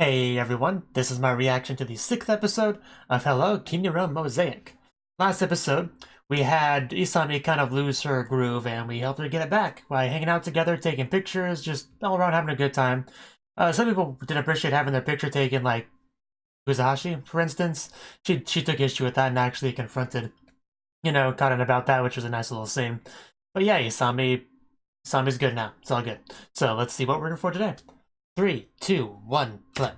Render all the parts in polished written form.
Hey everyone, this is my reaction to the 6th episode of Hello, Kiniro Mosaic. Last episode, we had Isami kind of lose her groove and we helped her get it back by hanging out together, taking pictures, just all around having a good time. Some people didn't appreciate having their picture taken, like Uzahashi, for instance. She took issue with that and actually confronted, Karin about that, which was a nice little scene. But yeah, Isami's good now. It's all good. So let's see what we're in for today. 3, 2, 1, play.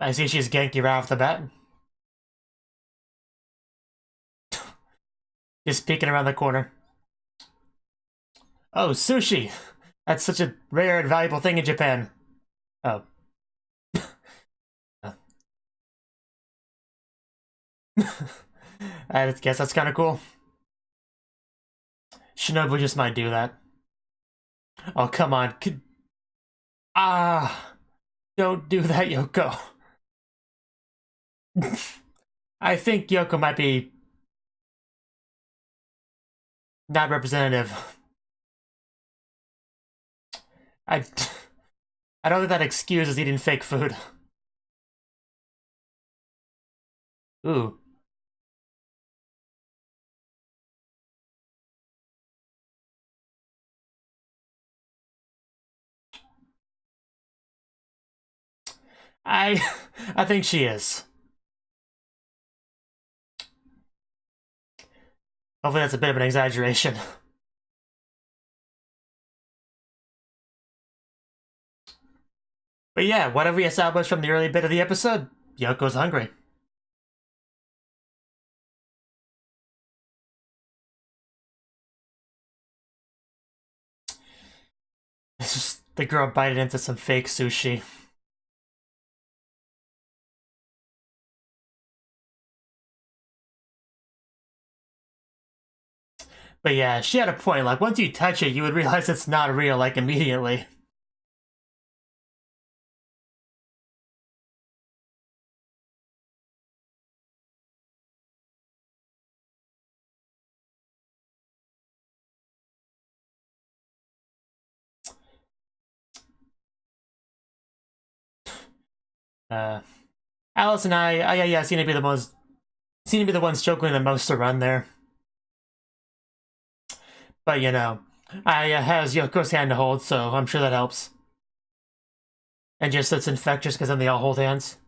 I see she's Genki right off the bat. Just peeking around the corner. Oh, sushi! That's such a rare and valuable thing in Japan. Oh. I guess that's kind of cool. Shinobu just might do that. Oh, come on. Don't do that, Yoko. I think Yoko might be not representative. I don't think that excuses eating fake food. Ooh. I think she is. Hopefully that's a bit of an exaggeration. But yeah, what have we established from the early bit of the episode? Yoko's hungry. It's just the girl bited into some fake sushi. But yeah, she had a point. Like, once you touch it, you would realize it's not real, like, immediately. Uh, Alice and I seem to be the ones struggling the most to run there. But I has Yoko's hand to hold, so I'm sure that helps. And just it's infectious because then they all hold hands.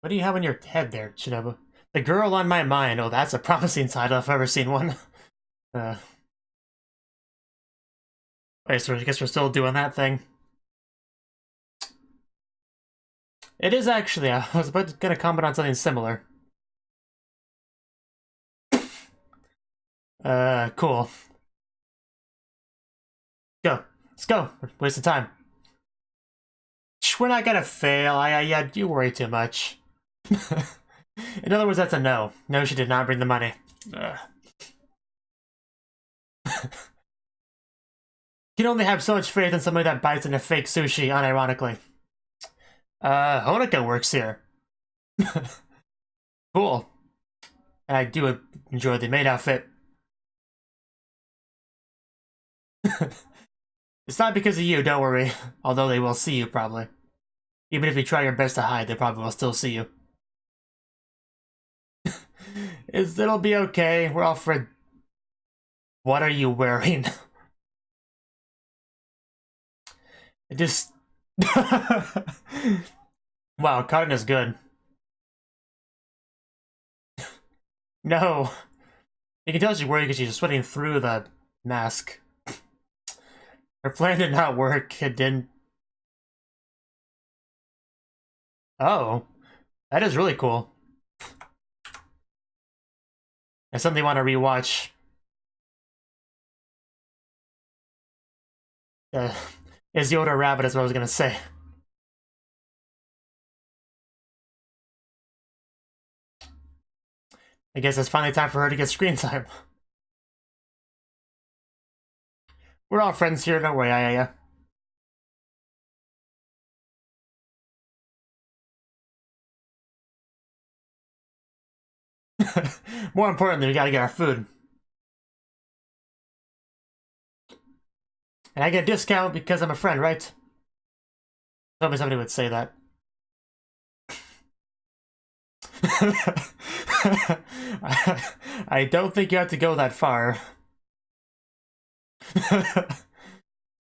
What do you have on your head there, Shinobu? The girl on my mind. Oh, that's a promising title if I've ever seen one. Wait, so I guess we're still doing that thing. It is actually. I was gonna comment on something similar. Cool. Go. Let's go. We're wasting time. We're not gonna fail. Yeah, you worry too much. In other words, that's a no. No, she did not bring the money. You can only have so much faith in somebody that bites into fake sushi, unironically. Honoka works here. Cool. And I do enjoy the maid outfit. It's not because of you, don't worry. Although they will see you, probably. Even if you try your best to hide, they probably will still see you. It'll be okay. We're all for... What are you wearing? It just... Wow, Cotton is good. No. You can tell she's worried because she's sweating through the mask. Her plan did not work. It didn't... Oh. That is really cool. It's something I want to rewatch. Is Yoda a rabbit is what I was gonna say. I guess it's finally time for her to get screen time. We're all friends here, don't worry, yeah. More importantly, we gotta get our food. And I get a discount because I'm a friend, right? Told me somebody would say that. I don't think you have to go that far.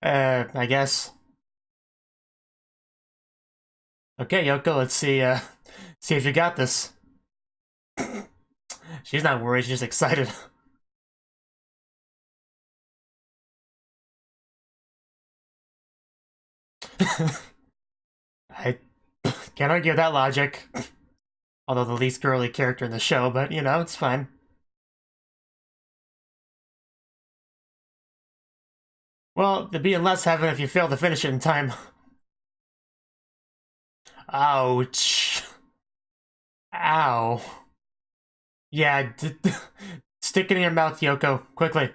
I guess. Okay, Yoko, let's see if you got this. She's not worried, she's just excited. I can't argue with that logic. Although the least girly character in the show, but you know, it's fine. Well, it'd be in less heaven if you fail to finish it in time. Ouch. Ow. Yeah, stick it in your mouth, Yoko. Quickly.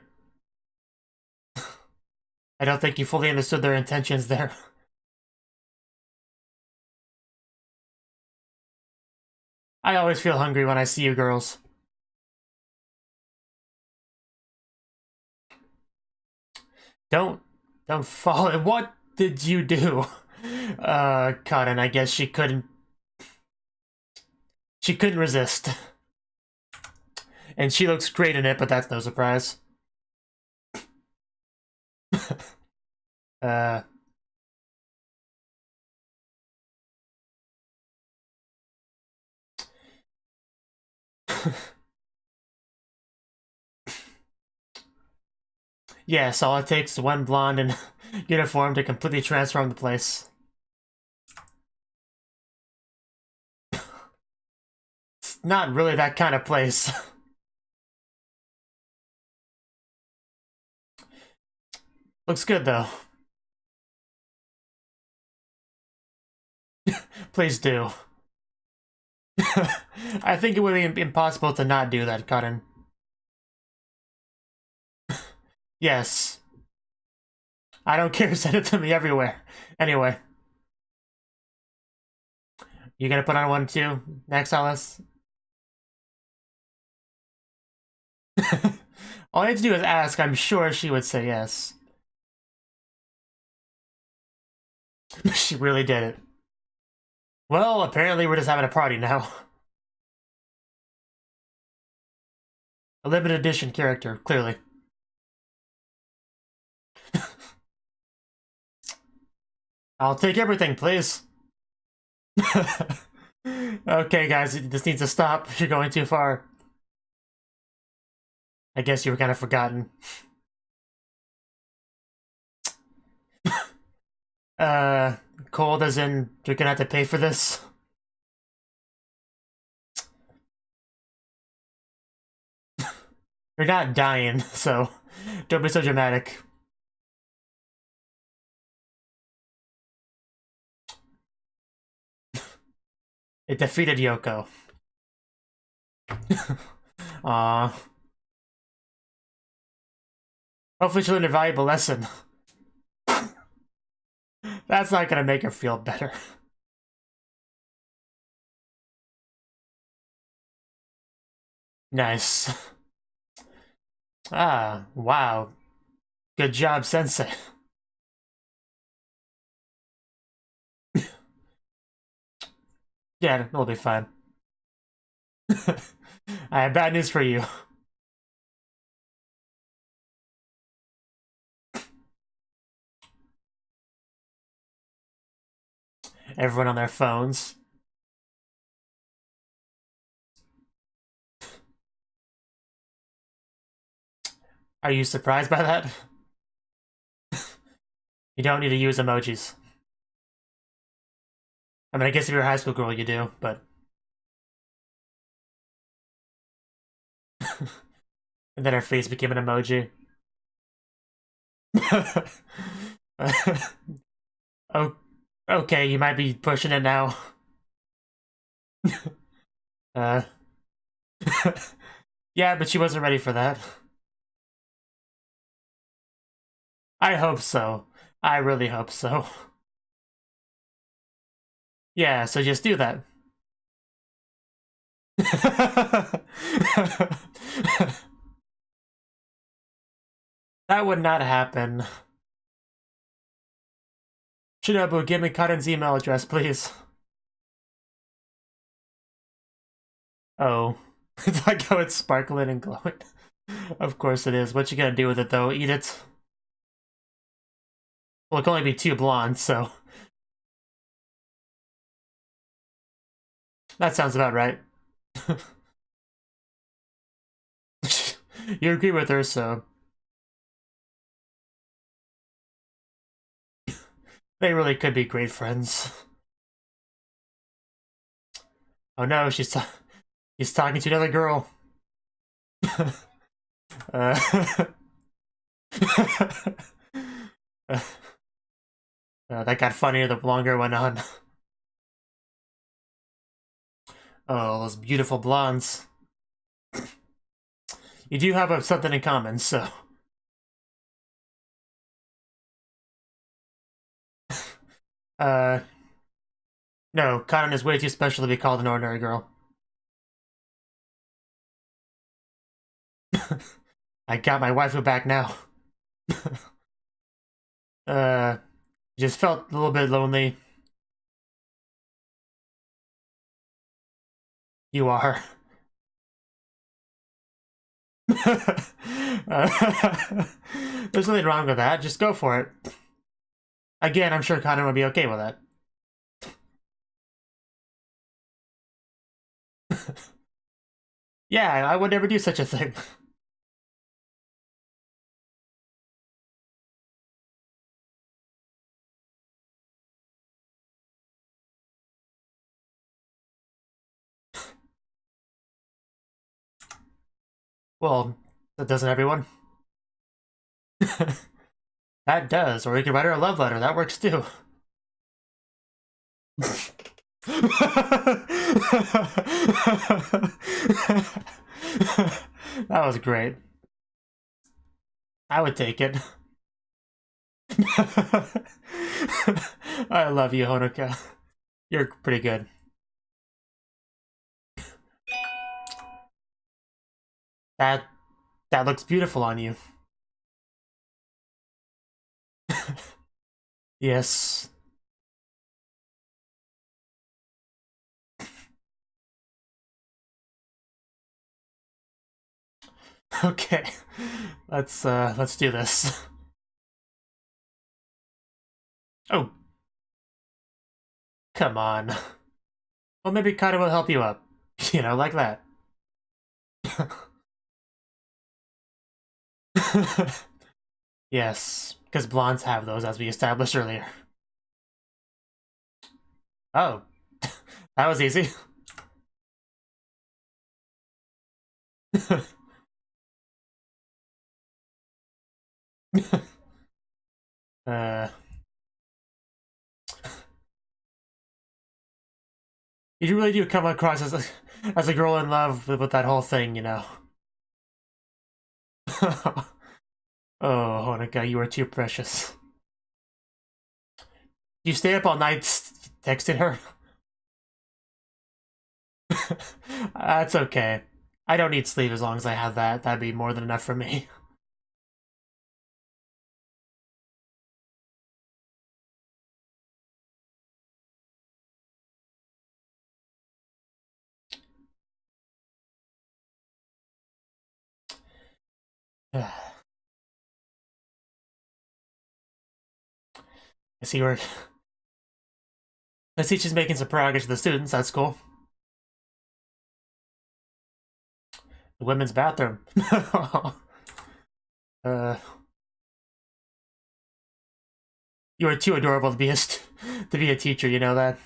I don't think you fully understood their intentions there. I always feel hungry when I see you girls. Don't fall. What did you do? Cotton, I guess she couldn't resist. And she looks great in it, but that's no surprise. Yes, all it takes is one blonde in uniform to completely transform the place. It's not really that kind of place. Looks good, though. Please do. I think it would be impossible to not do that, Cotton. Yes. I don't care, send it to me everywhere. Anyway. You gonna put on one too? Next, Ellis? All you have to do is ask, I'm sure she would say yes. She really did it. Well, apparently we're just having a party now. A limited edition character, clearly. I'll take everything, please. Okay, guys, this needs to stop. You're going too far. I guess you were kind of forgotten. Cold as in, you're gonna have to pay for this? You're not dying, so don't be so dramatic. It defeated Yoko. Aww. Hopefully she learned a valuable lesson. That's not gonna make her feel better. Nice. Ah, wow. Good job, Sensei. Yeah, it'll be fine. I have bad news for you. Everyone on their phones. Are you surprised by that? You don't need to use emojis. I mean, I guess if you're a high school girl, you do, but... And then her face became an emoji. Oh, okay, you might be pushing it now. Yeah, but she wasn't ready for that. I hope so. I really hope so. Yeah, so just do that. That would not happen. Shinobu, give me Karen's email address, please. Oh. It's like how it's sparkling and glowing. Of course it is. What you gonna do with it, though? Eat it? Well, it can only be 2 blondes, so... That sounds about right. You agree with her, so... They really could be great friends. Oh no, she's talking to another girl. That got funnier the longer it went on. Oh, those beautiful blondes. You do have something in common, so... No, Karin is way too special to be called an ordinary girl. I got my waifu back now. Just felt a little bit lonely. You are. There's nothing wrong with that, just go for it. Again, I'm sure Karin would be okay with that. Yeah, I would never do such a thing. Well, that doesn't everyone. That does, or you can write her a love letter, that works too. That was great. I would take it. I love you, Honoka. You're pretty good. That looks beautiful on you. Yes. Okay. Let's do this. Oh. Come on. Well, maybe Kata will help you up. You know, like that. Yes, because blondes have those, as we established earlier. Oh. That was easy. You really do come across as a girl in love with that whole thing, you know. Oh, Honoka, you are too precious. You stay up all night texting her? That's okay. I don't need sleep as long as I have that. That'd be more than enough for me. I see where... I see she's making some progress with the students, that's cool. The women's bathroom. You are too adorable to be a teacher, you know that?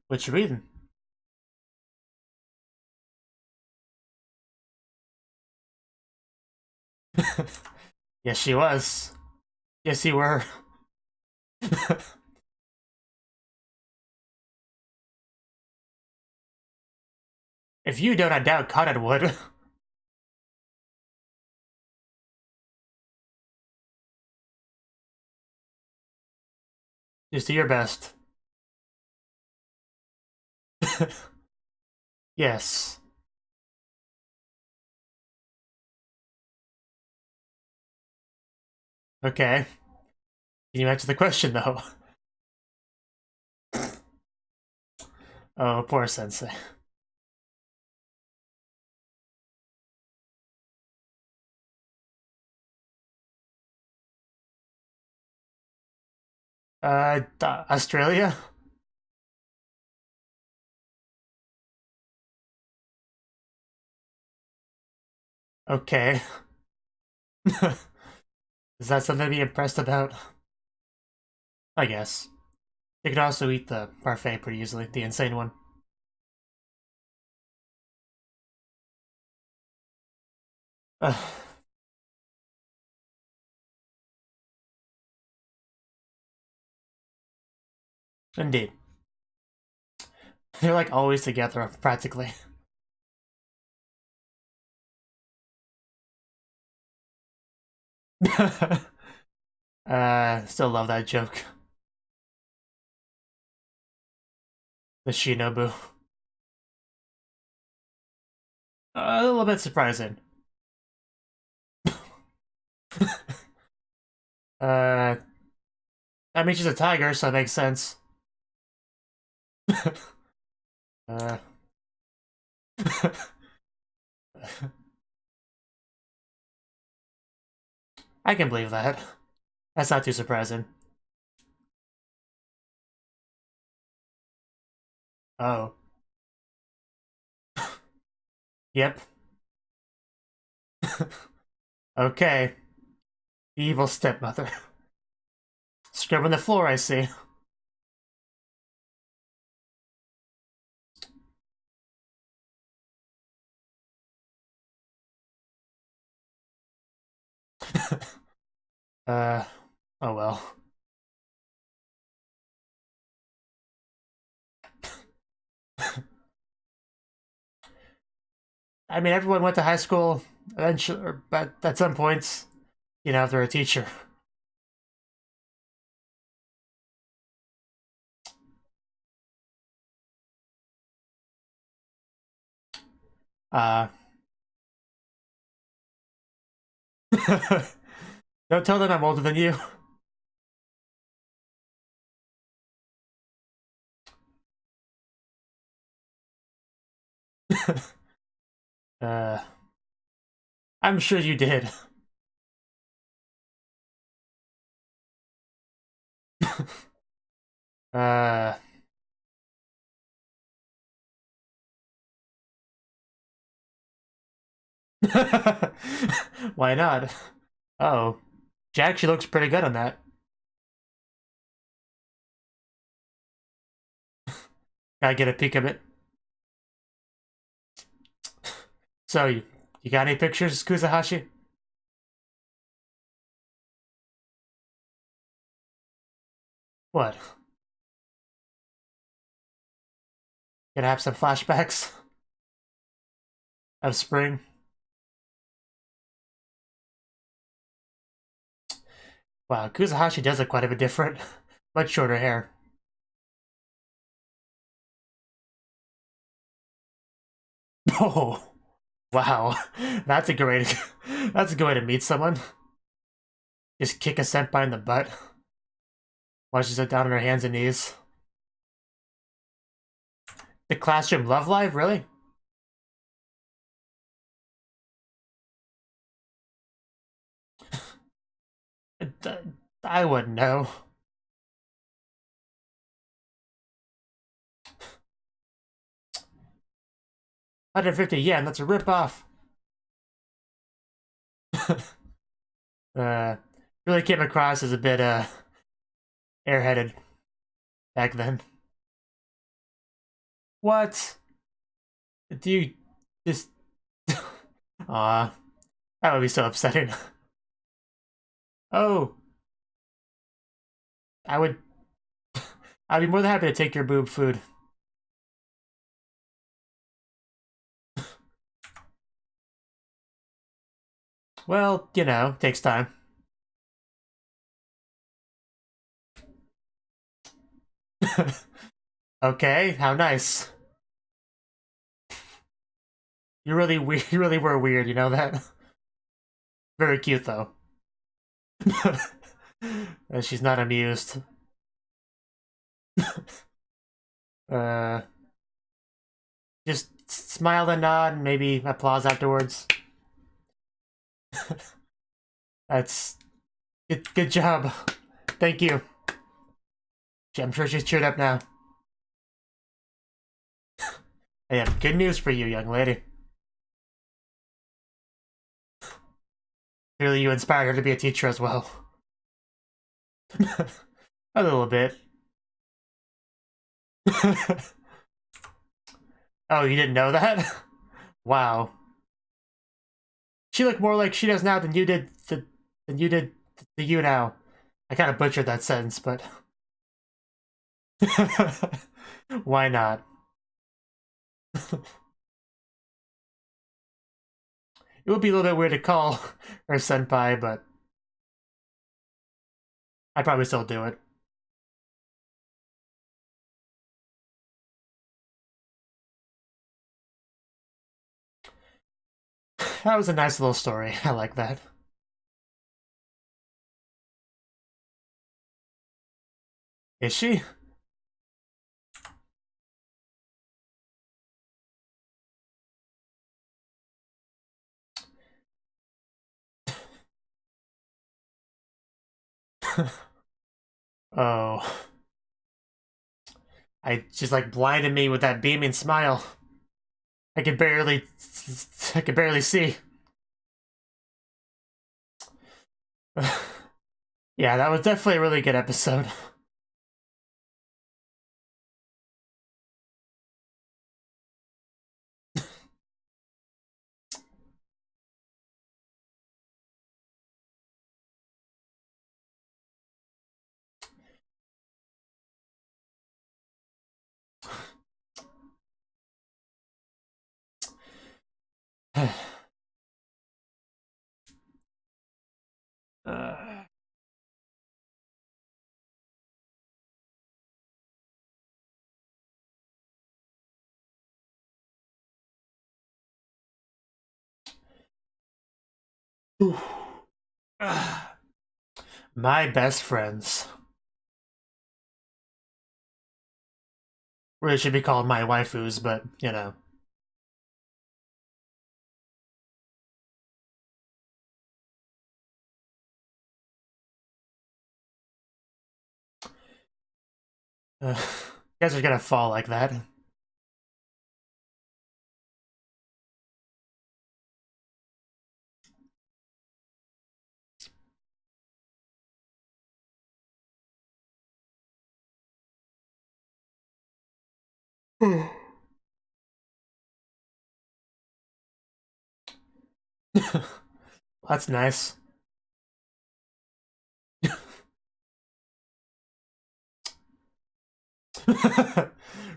What you reading? Yes, she was. Yes, you were. If you don't, I doubt Conan would. Just do your best. Yes. Okay. Can you answer the question, though? Oh, poor Sensei. Australia? Okay. Is that something to be impressed about? I guess. You could also eat the parfait pretty easily, the insane one. Indeed. They're like always together, practically. Still love that joke. The Shinobu. A little bit surprising. I mean, she's a tiger, so it makes sense. uh... I can believe that. That's not too surprising. Oh. Yep. Okay. Evil stepmother. Scrubbing the floor, I see. Oh well. I mean, everyone went to high school eventually, but at some points, you know, if they're a teacher. Uh, don't tell them I'm older than you. uh, I'm sure you did. uh, why not? Oh, she actually looks pretty good on that. Gotta get a peek of it. So, you got any pictures, Kuzahashi? What? Gonna have some flashbacks of spring? Wow, Kuzahashi does look quite a bit different. Much shorter hair. Oh, wow. That's a great that's a good way to meet someone. Just kick a senpai in the butt while she's down on her hands and knees. The classroom love live, really? I wouldn't know. 150 yen, that's a ripoff. uh, really came across as a bit, airheaded back then. What? Do you just... Aw, that would be so upsetting. Oh, I would... I'd be more than happy to take your boob food. Well, you know, takes time. Okay, how nice. You really you really were weird, you know that? Very cute though. She's not amused. uh just smile and nod and maybe applause afterwards. That's good job. Thank you. I'm sure she's cheered up now. I have good news for you, young lady. Clearly you inspired her to be a teacher as well. A little bit. Oh, you didn't know that? Wow. She looked more like she does now than you did to you now. I kind of butchered that sentence, but why not? It would be a little bit weird to call her senpai, but I'd probably still do it. That was a nice little story. I like that. Is she? Oh. She's like blinded me with that beaming smile. I could barely see. Yeah, that was definitely a really good episode. My best friends. Really should be called my waifus, but, you know. You guys are gonna fall like that. That's nice.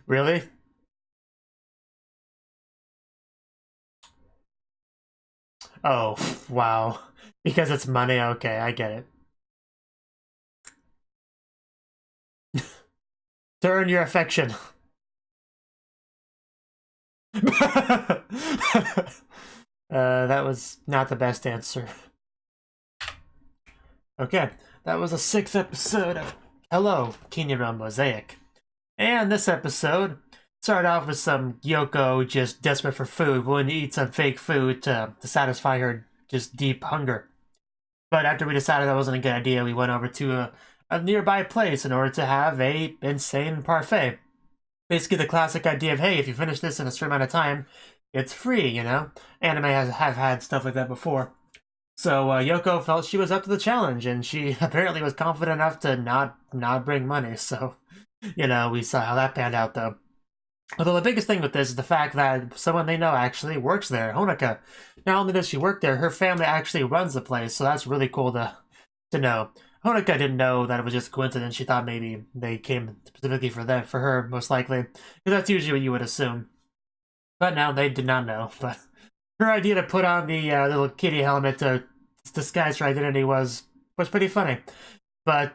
Really? Oh, wow. Because it's money? Okay, I get it. To earn your affection. That was not the best answer. Okay, that was the 6th episode of Hello, Kiniro Mosaic. And this episode started off with some Yoko just desperate for food, willing to eat some fake food to satisfy her just deep hunger. But after we decided that wasn't a good idea, we went over to a nearby place in order to have a insane parfait. Basically the classic idea of, hey, if you finish this in a certain amount of time, it's free, you know? Anime have had stuff like that before. So Yoko felt she was up to the challenge, and she apparently was confident enough to not bring money, so, you know, we saw how that panned out, though. Although the biggest thing with this is the fact that someone they know actually works there, Honoka. Not only does she work there, her family actually runs the place, so that's really cool to know. Honoka didn't know that it was just a coincidence. She thought maybe they came specifically for her, most likely. Because that's usually what you would assume. But now they did not know. But her idea to put on the little kitty helmet to disguise her identity was pretty funny. But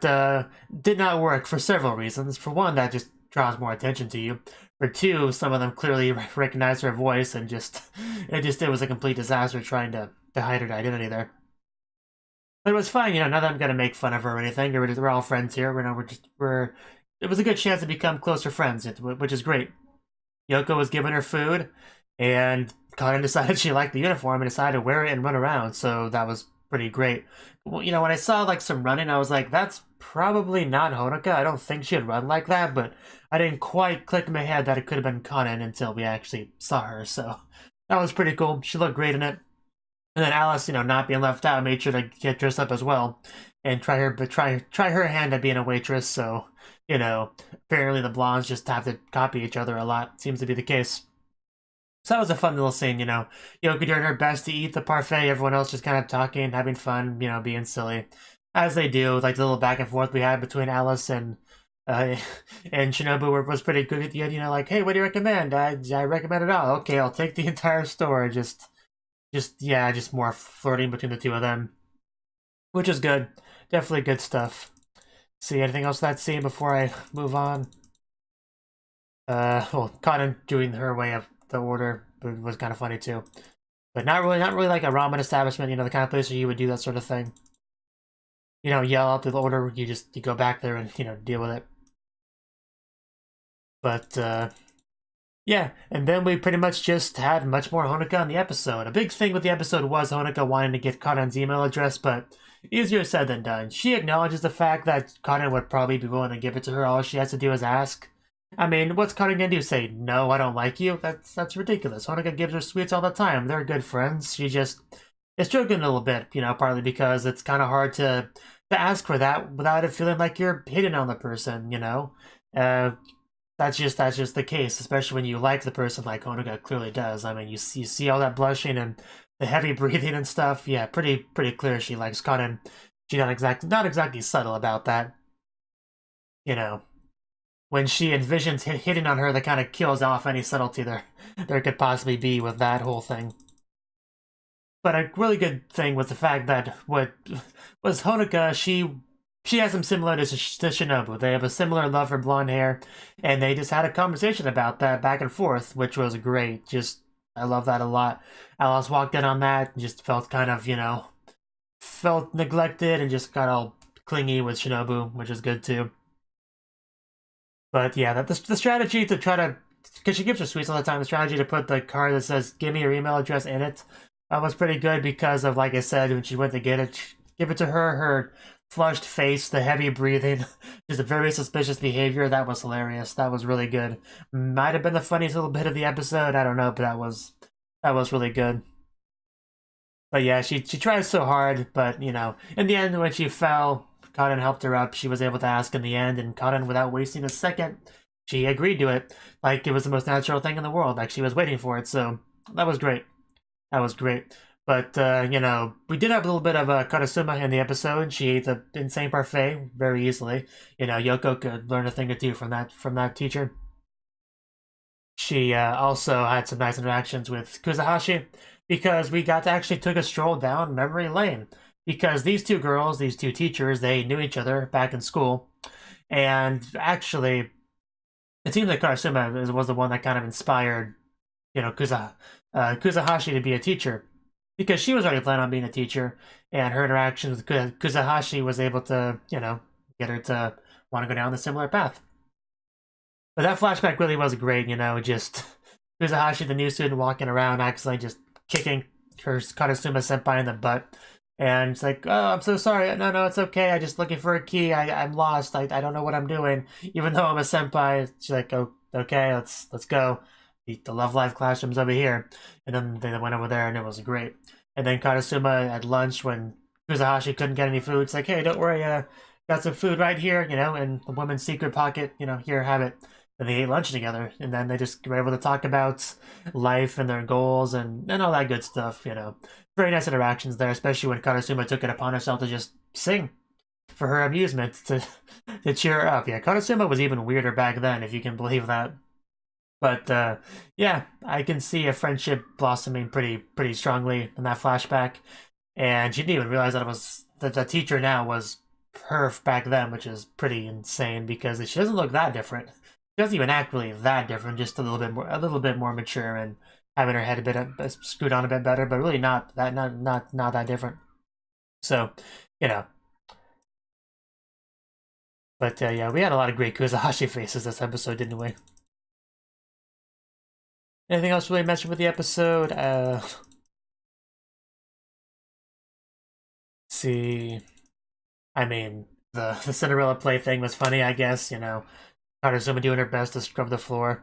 did not work for several reasons. For one, that just draws more attention to you. For two, some of them clearly recognize her voice, and it was a complete disaster trying to hide her identity there. But it was fine, none of them gonna make fun of her or anything. We're all friends here. It was a good chance to become closer friends, which is great. Yoko was giving her food, and Karin decided she liked the uniform and decided to wear it and run around, so that was pretty great. Well, when I saw like some running, I was like, that's probably not Honoka. I don't think she'd run like that, but I didn't quite click in my head that it could have been Karin until we actually saw her, so that was pretty cool. She looked great in it. And then Alice, not being left out, made sure to get dressed up as well and try her hand at being a waitress, so apparently the blondes just have to copy each other a lot. Seems to be the case. So that was a fun little scene, Yoko doing her best to eat the parfait, everyone else just kind of talking, having fun, being silly. As they do, like the little back and forth we had between Alice and Shinobu was pretty good at the end, like, hey, what do you recommend? I recommend it all. Okay, I'll take the entire store. Just more flirting between the two of them. Which is good. Definitely good stuff. See anything else in that scene before I move on? Well, Karin doing her way of the order was kind of funny too, but not really like a ramen establishment. The kind of place where you would do that sort of thing. Yell out the order. You go back there and deal with it. But yeah, and then we pretty much just had much more Honoka in the episode. A big thing with the episode was Honoka wanting to get Karin's email address, but easier said than done. She acknowledges the fact that Karin would probably be willing to give it to her. All she has to do is ask. I mean, what's Karin gonna do? Say, no, I don't like you? That's ridiculous. Honoka gives her sweets all the time. They're good friends. She just is joking a little bit, partly because it's kind of hard to ask for that without it feeling like you're hitting on the person, That's just the case, especially when you like the person like Honoka clearly does. I mean, you see all that blushing and the heavy breathing and stuff. Yeah, pretty clear she likes Karin. She's not exactly subtle about that. When she envisions hitting on her, that kind of kills off any subtlety there could possibly be with that whole thing. But a really good thing was the fact that what was Honoka, she has some similarities to Shinobu. They have a similar love for blonde hair, and they just had a conversation about that back and forth, which was great. I love that a lot. Alice walked in on that and just felt kind of, felt neglected and just got all clingy with Shinobu, which is good too. But yeah, the strategy to try to, because she gives her sweets all the time, the strategy to put the card that says, give me your email address in it, was pretty good because of, like I said, when she went to give it to her flushed face, the heavy breathing, just a very suspicious behavior. That was hilarious. That was really good. Might have been the funniest little bit of the episode. I don't know, but that was really good. But yeah, she tried so hard, but in the end, when she fell, Karin helped her up. She was able to ask in the end, and Karin, without wasting a second, she agreed to it. Like it was the most natural thing in the world. Like she was waiting for it. So that was great. That was great. But, we did have a little bit of Karasuma in the episode. She ate the insane parfait very easily. Yoko could learn a thing or two from that teacher. She also had some nice interactions with Kuzahashi, because we got to actually took a stroll down memory lane. Because these two girls, these two teachers, they knew each other back in school. And actually, it seems like Karasuma was the one that kind of inspired, Kuzahashi to be a teacher. Because she was already planning on being a teacher, and her interaction with Kuzahashi was able to, get her to want to go down the similar path. But that flashback really was great, just Kuzahashi, the new student, walking around, accidentally just kicking her Karasuma senpai in the butt. And it's like, oh, I'm so sorry. No, it's okay. I'm just looking for a key. I'm lost. I don't know what I'm doing. Even though I'm a senpai, she's like, oh, okay, let's go. The Love Live classroom's over here. And then they went over there and it was great. And then Karasuma at lunch, when Kuzahashi couldn't get any food, it's like, hey, don't worry, got some food right here, in the woman's secret pocket, here, have it. And they ate lunch together, and then they just were able to talk about life and their goals and all that good stuff, Very nice interactions there, especially when Karasuma took it upon herself to just sing for her amusement, to cheer her up. Yeah, Karasuma was even weirder back then, if you can believe that. But yeah, I can see a friendship blossoming pretty strongly in that flashback. and she didn't even realize that it was that the teacher now was her back then, which is pretty insane because she doesn't look that different. She doesn't even act really that different, just a little bit more mature and having her head a bit screwed on a bit better, but really not that different. So, you know. But yeah, we had a lot of great Kuzahashi faces this episode, didn't we? Anything else really mentioned with the episode? Let's see. I mean, the Cinderella play thing was funny, I guess, you know. Karezuma doing her best to scrub the floor.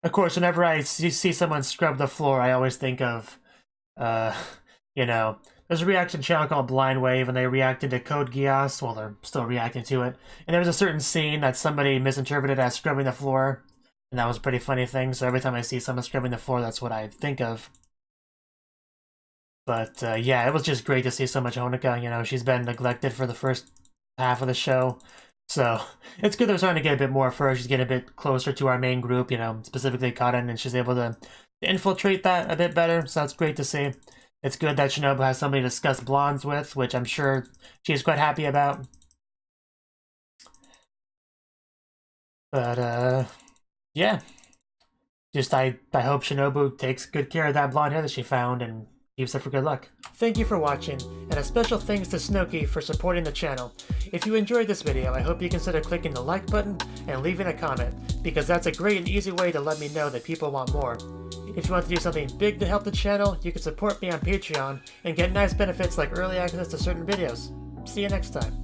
Of course, whenever I see someone scrub the floor, I always think of, you know, there's a reaction channel called Blind Wave, and they reacted to Code Geass. Well, they're still reacting to it. And there was a certain scene that somebody misinterpreted as scrubbing the floor, and that was a pretty funny thing. So every time I see someone scrubbing the floor, that's what I think of. But yeah, it was just great to see so much Honoka. You know, she's been neglected for the first half of the show. So it's good that we're starting to get a bit more of her. She's getting a bit closer to our main group, you know, specifically Cotton, and she's able to infiltrate that a bit better. So that's great to see. It's good that Shinobu has somebody to discuss blondes with, which I'm sure she's quite happy about. But, yeah. Just, I hope Shinobu takes good care of that blonde hair that she found and keeps it for good luck. Thank you for watching, and a special thanks to Cnouki for supporting the channel. If you enjoyed this video, I hope you consider clicking the like button and leaving a comment, because that's a great and easy way to let me know that people want more. If you want to do something big to help the channel, you can support me on Patreon and get nice benefits like early access to certain videos. See you next time.